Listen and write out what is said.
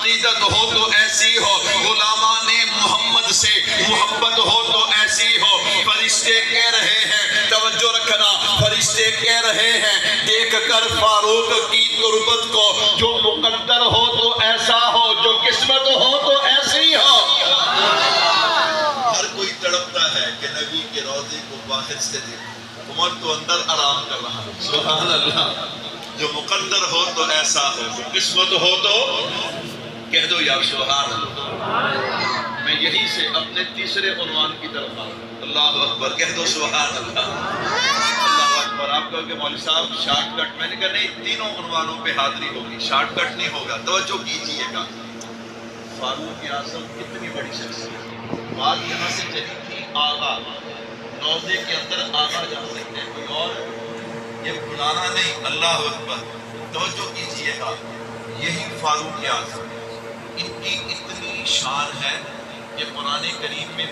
عقیدت ہو تو ایسی ہو، غلامان محمد سے محبت ہو تو ایسی ہو۔ فرشتے کہہ رہے ہیں، توجہ رکھنا، فرشتے کہہ رہے ہیں دیکھ کر فاروق کی تربت کو، جو مقدر ہو تو ایسا ہو، جو قسمت ہو تو ایسی ہو۔ ہر کوئی تڑپتا ہے کہ نبی کے روضے کو باہر سے دیکھو، عمر تو اندر آرام کر رہا ہے۔ سبحان اللہ، جو مقدر ہو تو ایسا ہو، جو قسمت ہو تو کہہ دو یا سبحان اللہ۔ میں یہی سے اپنے تیسرے عنوان کی طرف آؤں۔ اللہ اکبر، کہہ دو سبحان اللہ۔ اللہ اکبر۔ آپ کہو کہ مولوی صاحب شارٹ کٹ، میں نے کہا نہیں، تینوں عنوانوں پہ حاضری ہوگی، شارٹ کٹ نہیں ہوگا، توجہ کیجئے گا۔ فاروق اعظم کتنی بڑی شخصیت، بات یہاں سے چلی تھی آغا، روضے کے اندر آغا جا سکتے ہیں، کوئی اور یہ بلانا نہیں۔ اللہ اکبر، توجہ کیجئے گا، یہی فاروق اعظم، ان کی اتنی شان ہے کہ قرآن کریم میں